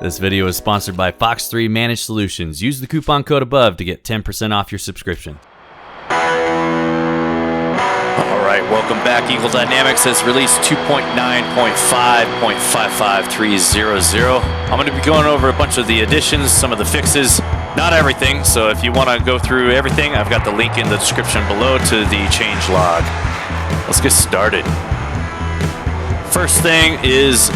This video is sponsored by Fox 3 Managed Solutions. Use the coupon code above to get 10% off your subscription. Alright, welcome back. Eagle Dynamics has released 2.9.5.55300. I'm going to be going over a bunch of the additions, some of the fixes, not everything, so if you want to go through everything, I've got the link in the description below to the change log. Let's get started. First thing is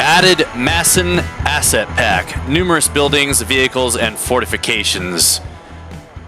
added Masson Asset Pack. Numerous buildings, vehicles, and fortifications.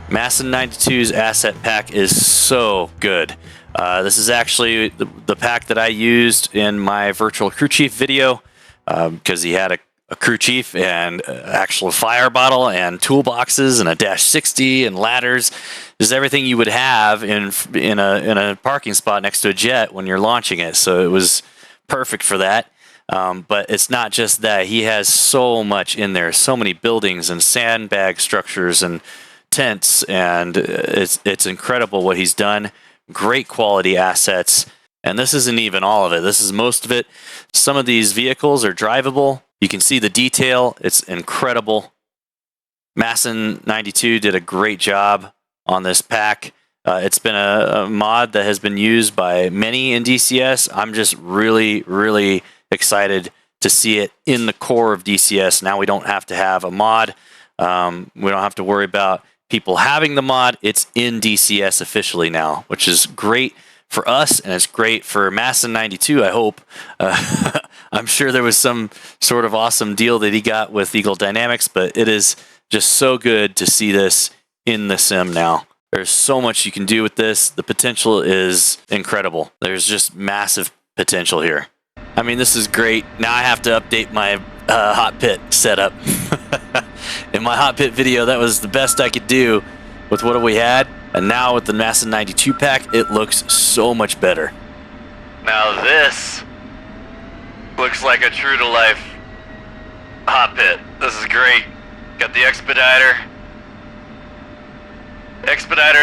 Masson 92's Asset Pack is so good. This is actually the pack that I used in my virtual crew chief video because he had a crew chief and actual fire bottle and toolboxes and a dash 60 and ladders. There's everything you would have in a parking spot next to a jet when you're launching it. So it was perfect for that. But it's not just that. He has so much in there, so many buildings and sandbag structures and tents, and it's incredible what he's done. Great quality assets, and this isn't even all of it. This is most of it. Some of these vehicles are drivable. You can see the detail. It's incredible. Masson 92 did a great job on this pack. It's been a mod that has been used by many in DCS. I'm just really excited to see it in the core of DCS. Now we don't have to have a mod. We don't have to worry about people having the mod. It's in DCS officially now, which is great for us, and it's great for Masson 92, I hope. I'm sure there was some sort of awesome deal that he got with Eagle Dynamics, but it is just so good to see this in the sim now. There's so much you can do with this. The potential is incredible. There's just massive potential here. I mean, this is great. Now I have to update my HOTPIT setup. In my HOTPIT video, that was the best I could do with what we had. And now with the Masson 92 pack, it looks so much better. Now this looks like a true-to-life HOTPIT. This is great. Got the Expediter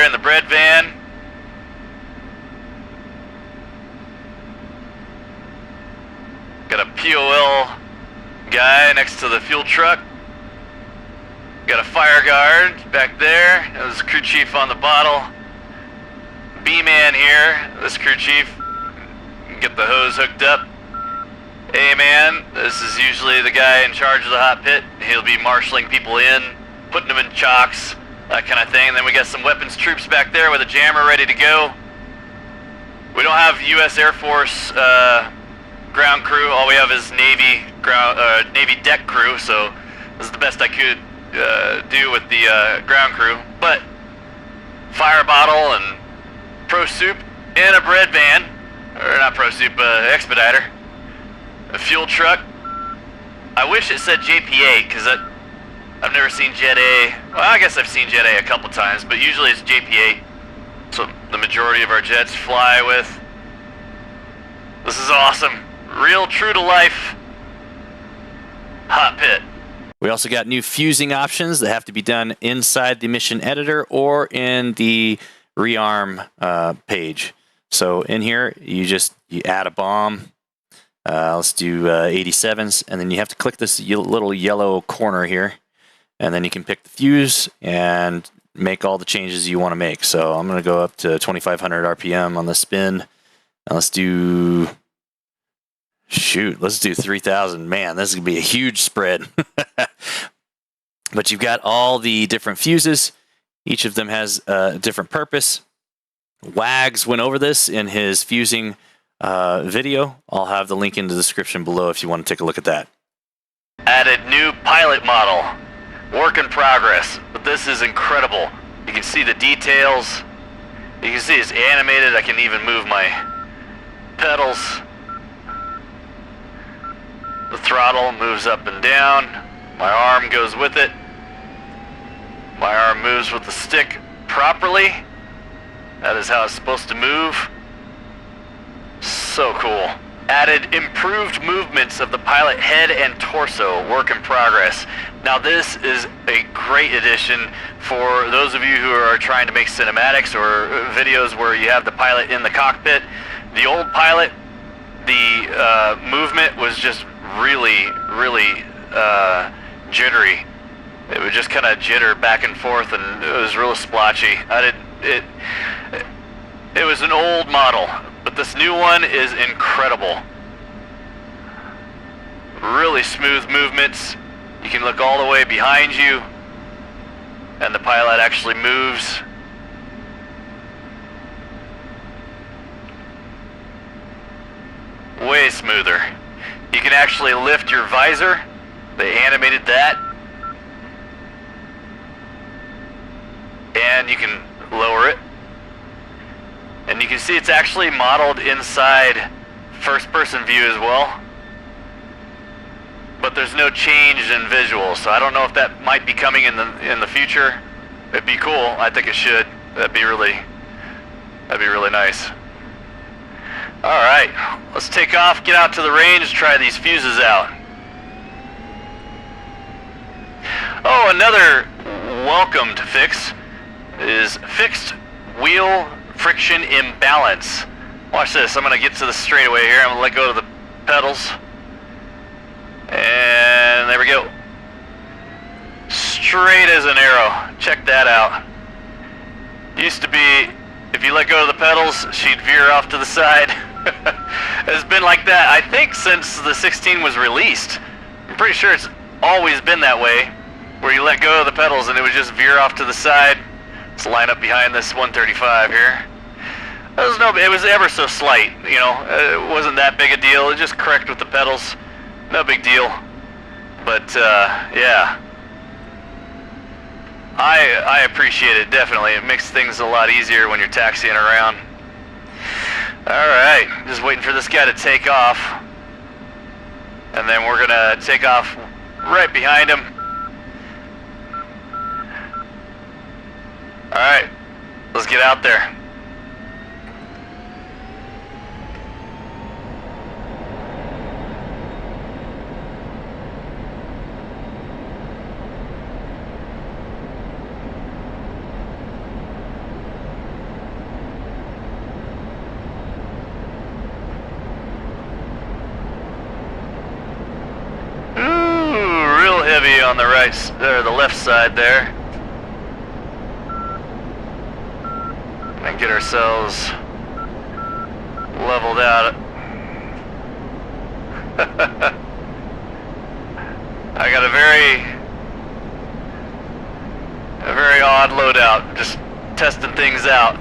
in the bread van. Got a POL guy next to the fuel truck. Got a fire guard back there. There's a crew chief on the bottle. B-man here, this crew chief. Get the hose hooked up. A-man, this is usually the guy in charge of the HOTPIT. He'll be marshalling people in, putting them in chocks, that kind of thing. And then we got some weapons troops back there with a jammer ready to go. We don't have U.S. Air Force ground crew. All we have is Navy deck crew, so this is the best I could do with the ground crew. But fire bottle and pro soup in a bread van, or not pro soup, Expediter, a fuel truck. I wish it said JP8 because I've never seen Jet A. Well, I guess I've seen Jet A a couple times, but usually it's JP8. So the majority of our jets fly with. This is awesome. Real true-to-life HOTPIT. We also got new fusing options that have to be done inside the mission editor or in the rearm page. So in here, you add a bomb. Let's do 87s, and then you have to click this little yellow corner here, and then you can pick the fuse and make all the changes you want to make. So I'm going to go up to 2,500 RPM on the spin. Now let's do... let's do 3,000. Man, this is going to be a huge spread. But you've got all the different fuses. Each of them has a different purpose. Wags went over this in his fusing video. I'll have the link in the description below if you want to take a look at that. Added new pilot model. Work in progress. But this is incredible. You can see the details. You can see it's animated. I can even move my pedals. The throttle moves up and down. My arm goes with it. My arm moves with the stick properly. That is how it's supposed to move. So cool. Added improved movements of the pilot head and torso. Work in progress. Now this is a great addition for those of you who are trying to make cinematics or videos where you have the pilot in the cockpit. The old pilot, the movement was just really jittery. It would just kind of jitter back and forth, and it was real splotchy. It was an old model, but this new one is incredible. Really smooth movements. You can look all the way behind you, and the pilot actually moves. Way smoother. You can actually lift your visor. They animated that. And you can lower it. And you can see it's actually modeled inside first-person view as well. But there's no change in visual, so I don't know if that might be coming in the future. It'd be cool. I think it should. That'd be really nice. All right, let's take off, get out to the range, try these fuses out. Oh, another welcomed fix is fixed wheel friction imbalance. Watch this, I'm gonna get to the straightaway here. I'm gonna let go of the pedals. And there we go. Straight as an arrow. Check that out. Used to be, if you let go of the pedals, she'd veer off to the side. It's been like that, I think, since the 16 was released. I'm pretty sure it's always been that way, where you let go of the pedals and it would just veer off to the side. Let's line up behind this 135 here. It was ever so slight, you know. It wasn't that big a deal. It just correct with the pedals. No big deal. But yeah, I appreciate it, definitely. It makes things a lot easier when you're taxiing around. Alright, just waiting for this guy to take off. And then we're gonna take off right behind him. Alright, let's get out there. On the right, or the left side there, and get ourselves leveled out. I got a very odd loadout, just testing things out.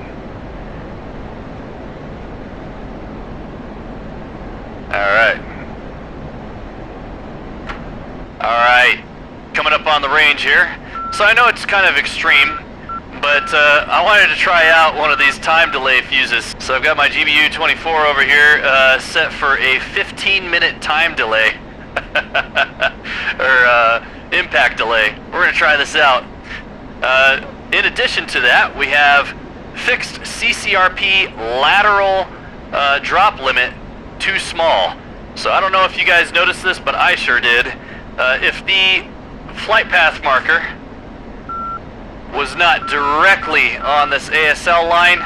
All right. Coming up on the range here. So I know it's kind of extreme, but I wanted to try out one of these time delay fuses. So I've got my GBU 24 over here set for a 15-minute time delay, or impact delay. We're gonna try this out. In addition to that, we have fixed CCRP lateral drop limit too small. So I don't know if you guys noticed this, but I sure did. If the flight path marker was not directly on this ASL line,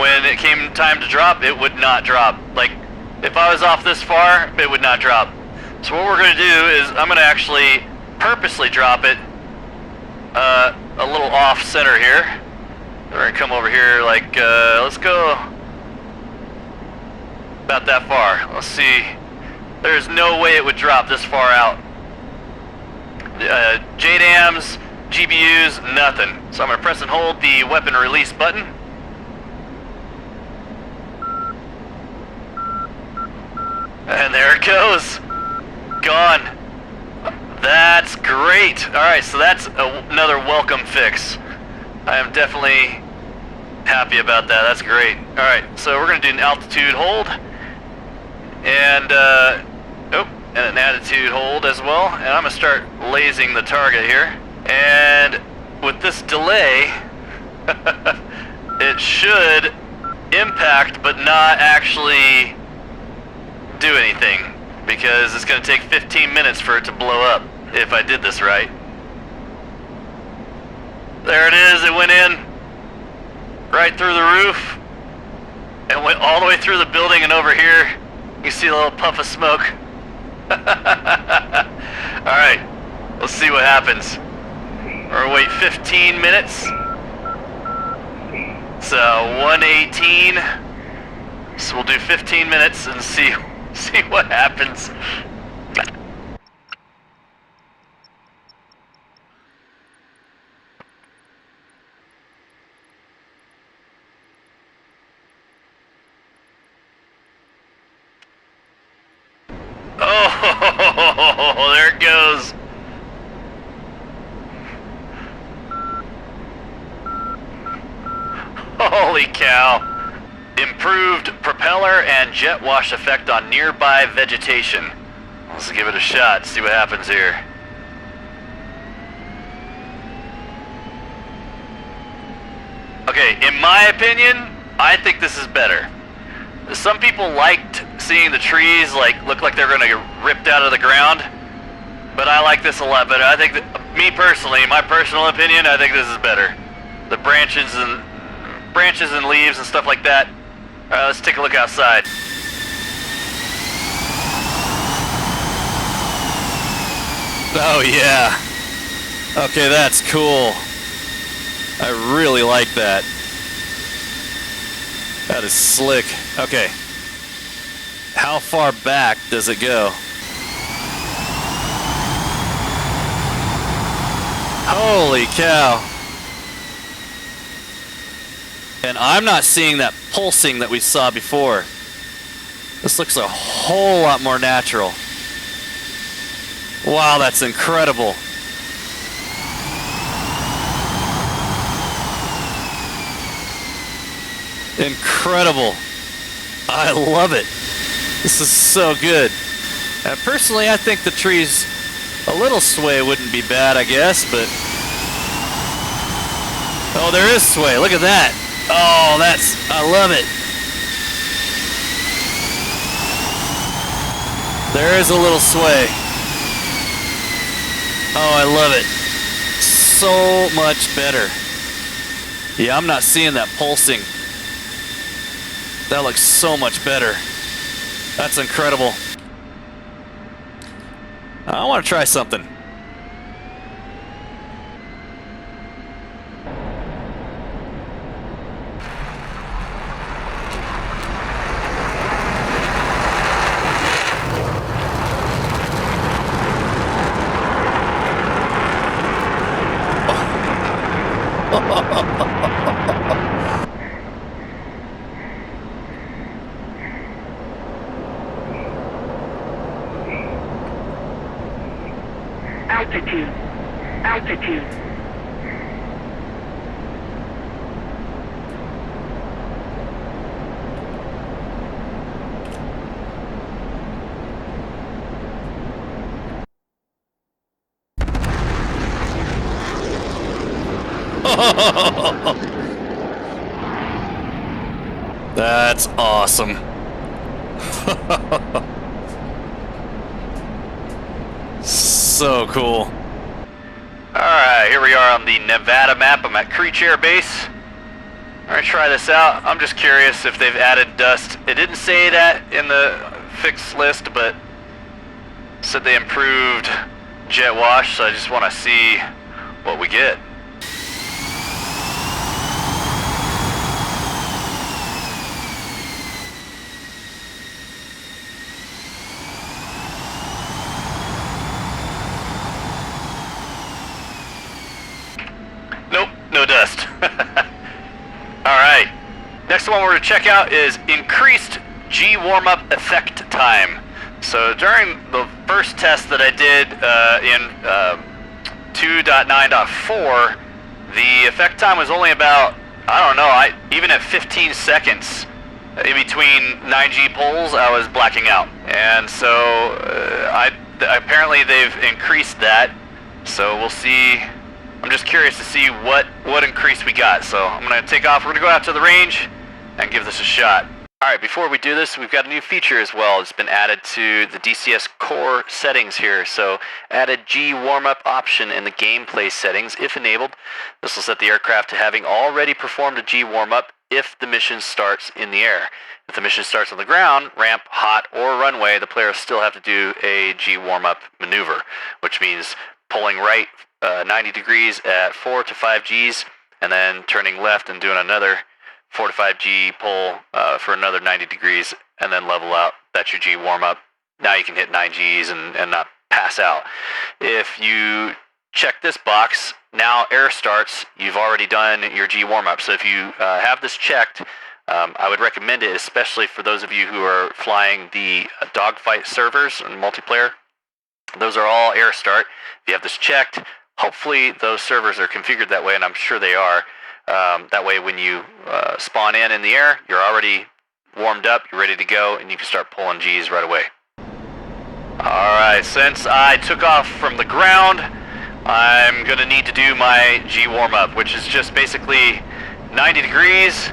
when it came time to drop, it would not drop. Like, if I was off this far, it would not drop. So what we're going to do is I'm going to actually purposely drop it a little off center here. We're going to come over here like, let's go about that far. Let's see. There's no way it would drop this far out. JDAMs, GBUs, nothing. So I'm going to press and hold the weapon release button. And there it goes. Gone. That's great. Alright, so that's another welcome fix. I am definitely happy about that. That's great. Alright, so we're going to do an altitude hold. And, and an attitude hold as well, and I'm gonna start lasing the target here. And with this delay, it should impact but not actually do anything, because it's gonna take 15 minutes for it to blow up if I did this right. There it is, it went in right through the roof and went all the way through the building, and over here you see a little puff of smoke. Alright, let's see what happens. We're gonna wait 15 minutes. So 118. So we'll do 15 minutes and see what happens. Oh, there it goes. Holy cow. Improved propeller and jet wash effect on nearby vegetation. Let's give it a shot, see what happens here. Okay, in my opinion, I think this is better. Some people liked seeing the trees look like they're gonna get ripped out of the ground, but I like this a lot better. I think that, me personally, my personal opinion, I think this is better. The branches and leaves and stuff like that. Let's take a look outside. Oh yeah. Okay, that's cool. I really like that. That is slick. Okay. How far back does it go? Holy cow. And I'm not seeing that pulsing that we saw before. This looks a whole lot more natural. Wow, that's incredible. Incredible. I love it. This is so good. Personally, I think the trees, a little sway wouldn't be bad, I guess, but... Oh, there is sway. Look at that. Oh, I love it. There is a little sway. Oh, I love it. So much better. Yeah, I'm not seeing that pulsing. That looks so much better. That's incredible. I want to try something. Altitude. That's awesome. So cool. Alright, here we are on the Nevada map. I'm at Creech Air Base. I'm gonna try this out. I'm just curious if they've added dust. It didn't say that in the fix list, but said they improved jet wash, so I just want to see what we get. Nope, no dust. Alright, next one we're going to check out is increased G-warmup effect time. So during the first test that I did in 2.9.4, the effect time was only about, I don't know, even at 15 seconds in between 9G pulls, I was blacking out. And so apparently they've increased that, so we'll see. I'm just curious to see what increase we got. So I'm going to take off. We're going to go out to the range and give this a shot. Alright, before we do this, we've got a new feature as well. It's been added to the DCS core settings here. So added G-warmup option in the gameplay settings. If enabled, this will set the aircraft to having already performed a G-warmup if the mission starts in the air. If the mission starts on the ground, ramp, hot, or runway, the player will still have to do a G-warmup maneuver, which means pulling right 90 degrees at 4 to 5 Gs, and then turning left and doing another 4 to 5 G pull for another 90 degrees, and then level out. That's your G-warmup. Now you can hit 9 Gs and not pass out. If you check this box, now air starts, you've already done your G-warmup. So if you have this checked, I would recommend it, especially for those of you who are flying the dogfight servers and multiplayer. Those are all air start. If you have this checked, hopefully those servers are configured that way, and I'm sure they are. That way when you spawn in the air, you're already warmed up, you're ready to go, and you can start pulling Gs right away. Alright, since I took off from the ground, I'm going to need to do my G-warmup, which is just basically 90 degrees,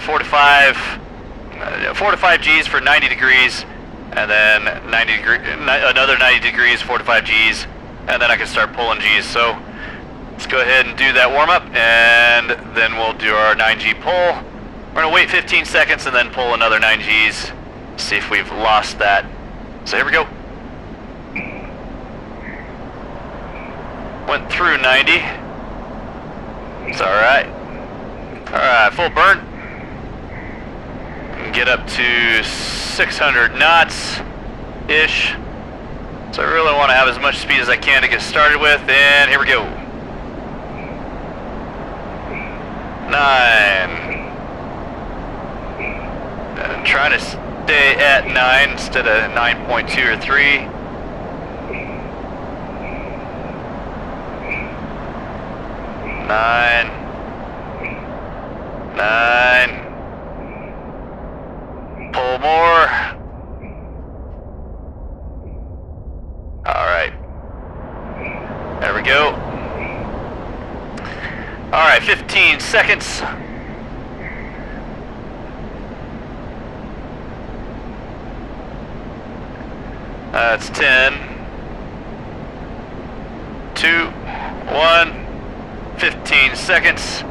4 to 5 Gs for 90 degrees, and then another 90 degrees, 4 to 5 Gs, and then I can start pulling Gs. So let's go ahead and do that warm-up, and then we'll do our 9G pull. We're going to wait 15 seconds and then pull another 9Gs, see if we've lost that. So here we go. Went through 90. It's alright. Alright, full burn. Get up to 600 knots-ish. So I really want to have as much speed as I can to get started with, and here we go. 9. And trying to stay at 9 instead of 9.2 or 3. 9. 9. Pull more. Alright. There we go. Alright, 15 seconds. That's 10. 2. 1. 15 seconds.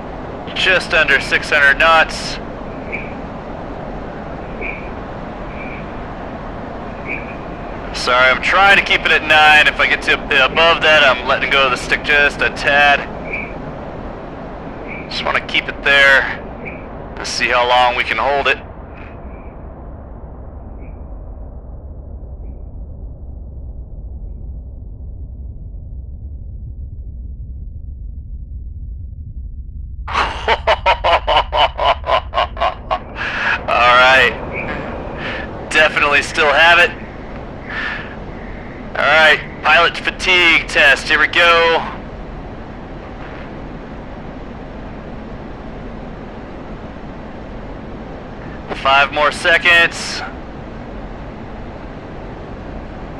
Just under 600 knots. Sorry, I'm trying to keep it at 9. If I get to above that, I'm letting go of the stick just a tad. Just want to keep it there. Let's see how long we can hold it. Alright. Definitely still have it. Alright, pilot fatigue test, here we go. Five more seconds.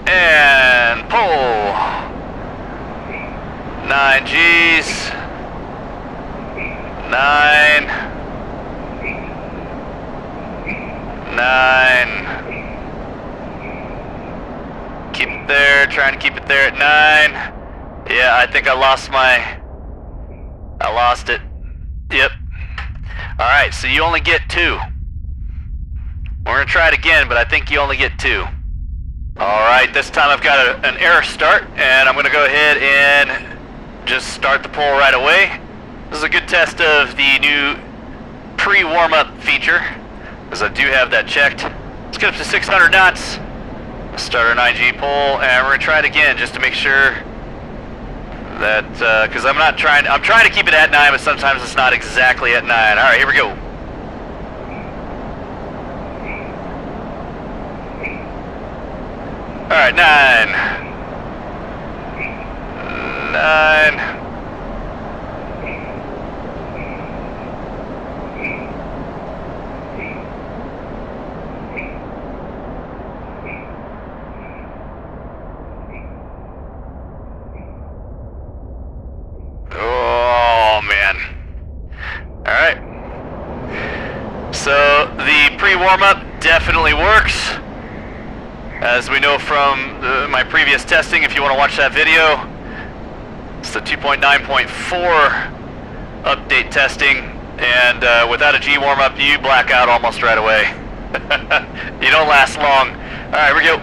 And pull. 9 Gs. 9. 9. Keep it there, trying to keep it there at 9. Yeah, I think I lost it. Yep. Alright, so you only get 2. We're gonna try it again, but I think you only get 2. Alright, this time I've got an air start, and I'm gonna go ahead and just start the pull right away. This is a good test of the new pre-warm-up feature, because I do have that checked. Let's get up to 600 knots. Start our 9G pull, and we're gonna try it again just to make sure that, because I'm trying to keep it at 9, but sometimes it's not exactly at 9. Alright, here we go. Alright, 9. 9. Oh, man. Alright. So, the pre-warm-up definitely works. As we know from my previous testing, if you want to watch that video, it's the 2.9.4 update testing. and without a G-warmup, you black out almost right away. You don't last long. All right, here we go.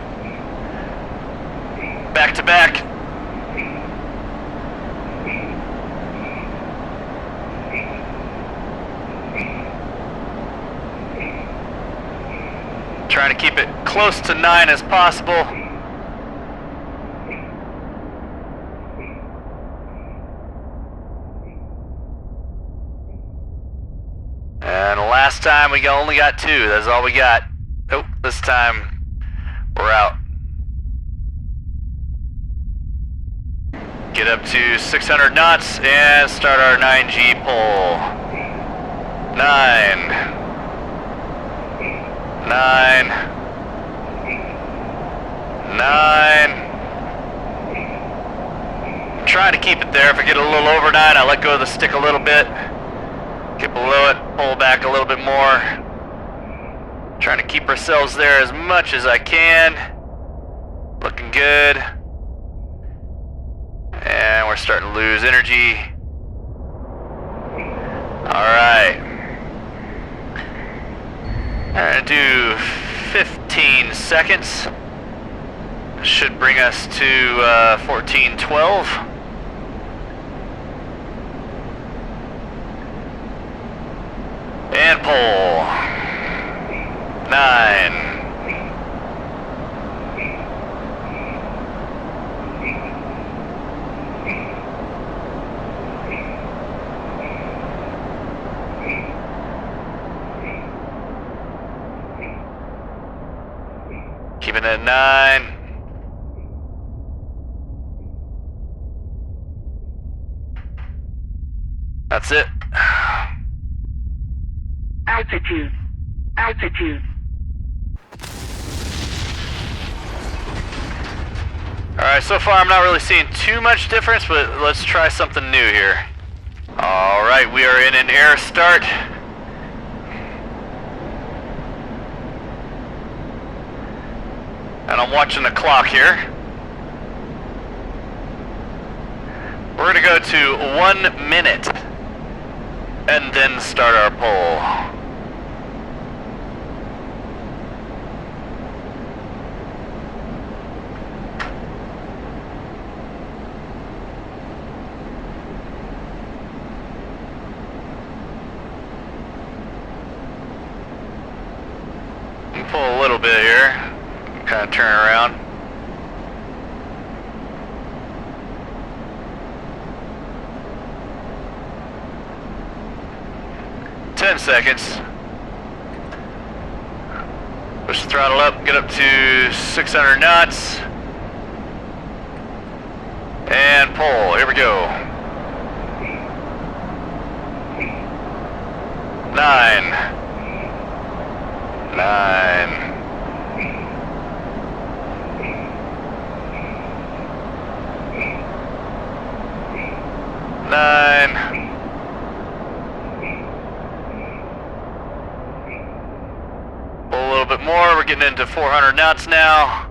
Back to back. Trying to keep it close to 9 as possible. And last time we only got 2. That's all we got. Oh, this time we're out. Get up to 600 knots and start our 9G pull. 9. 9. 9. I'm trying to keep it there. If I get a little over 9, I let go of the stick a little bit. Get below it, pull back a little bit more. Trying to keep ourselves there as much as I can. Looking good. And we're starting to lose energy. Alright. I'm gonna do 15 seconds. Should bring us to 1412. And pull. 9. Keeping it at 9. That's it. Altitude. Altitude. Alright, so far I'm not really seeing too much difference, but let's try something new here. Alright, we are in an air start. And I'm watching the clock here. We're gonna go to 1 minute and then start our pull. Pull a little bit here, kind of turn around. Ten seconds. Push the throttle up, get up to 600 knots. And pull, here we go. 9. 9. 9. Pull a little bit more. We're getting into 400 knots now.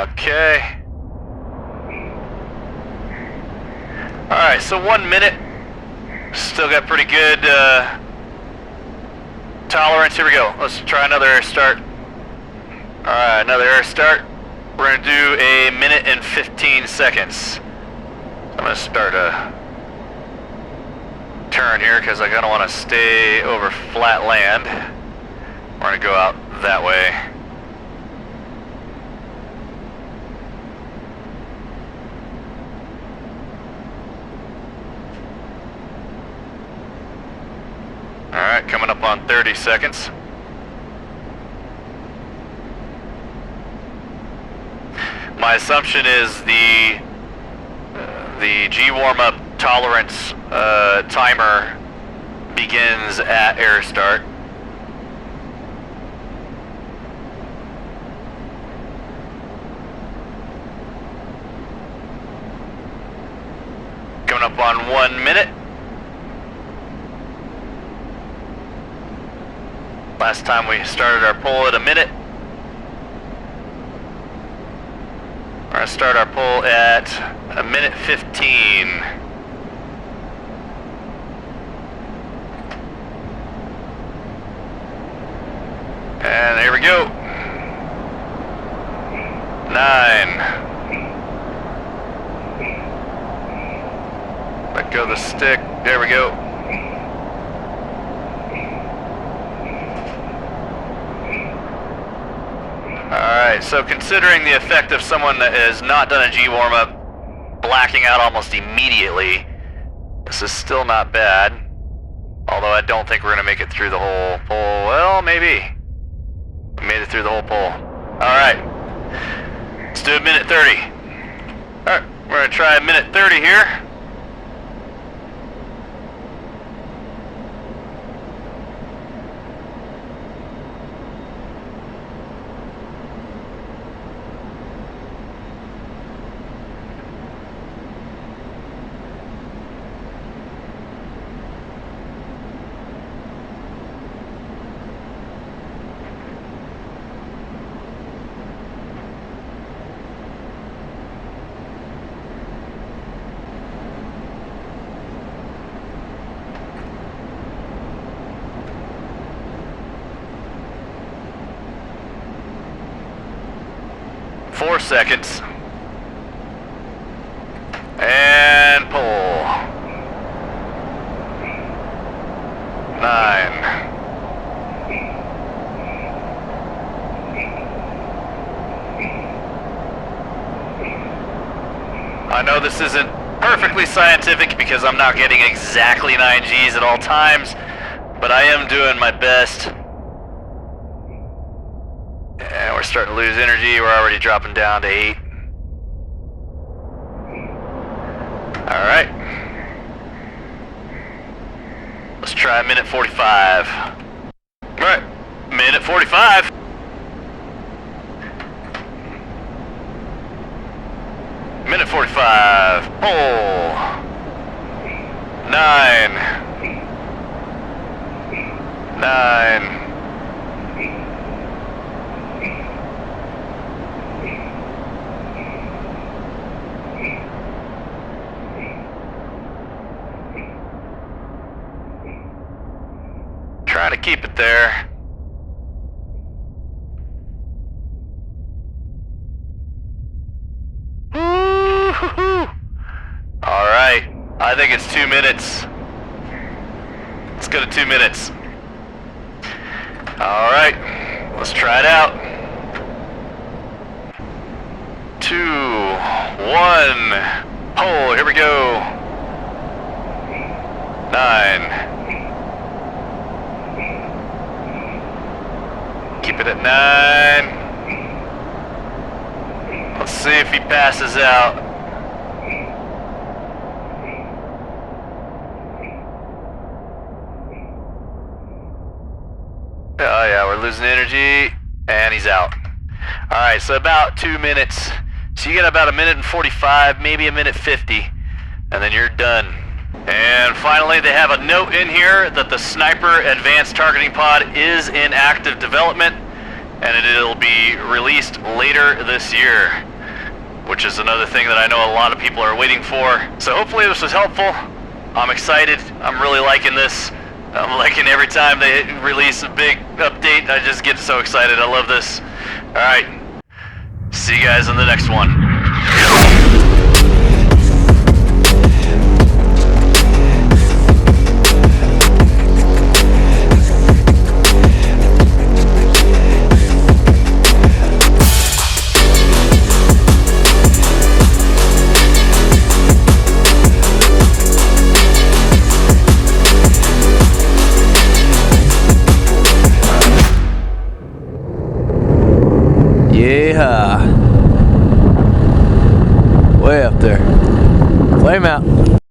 Okay. Alright, so 1 minute. Still got pretty good tolerance. Here we go. Let's try another air start. Alright, another air start. We're going to do a minute and 15 seconds. I'm going to start a turn here because I kind of want to stay over flat land. We're going to go out that way. Alright, coming up on 30 seconds. My assumption is the G-warmup tolerance timer begins at air start. Coming up on 1 minute. Last time we started our pull at a minute. Or gonna start our pull at a minute 15. And here we go. 9. Let go of the stick. There we go. Alright, so considering the effect of someone that has not done a G-warmup blacking out almost immediately, this is still not bad. Although I don't think we're going to make it through the whole pull. Well, maybe. We made it through the whole pull. Alright. Let's do a minute 30. Alright, we're going to try a minute 30 here. Four seconds. And pull. 9. I know this isn't perfectly scientific because I'm not getting exactly 9 Gs at all times, but I am doing my best. And we're starting to lose energy. We're already dropping down to 8. Alright. Let's try a minute 45. Alright, minute 45. Minute 45. Pull. 9. 9. Trying to keep it there. Alright, I think it's 2 minutes. Let's go to 2 minutes. Alright, let's try it out. 2, 1, pull, here we go. 9. Keep it at 9. Let's see if he passes out. Oh yeah, we're losing energy, and he's out. Alright, so about 2 minutes. So you get about a minute and 45, maybe a minute 50, and then you're done. And finally, they have a note in here that the Sniper Advanced Targeting Pod is in active development, and it'll be released later this year, which is another thing that I know a lot of people are waiting for. So hopefully this was helpful. I'm excited. I'm really liking this. I'm liking every time they release a big update. I just get so excited. I love this. Alright. See you guys in the next one. Yeah, way up there. Flame out.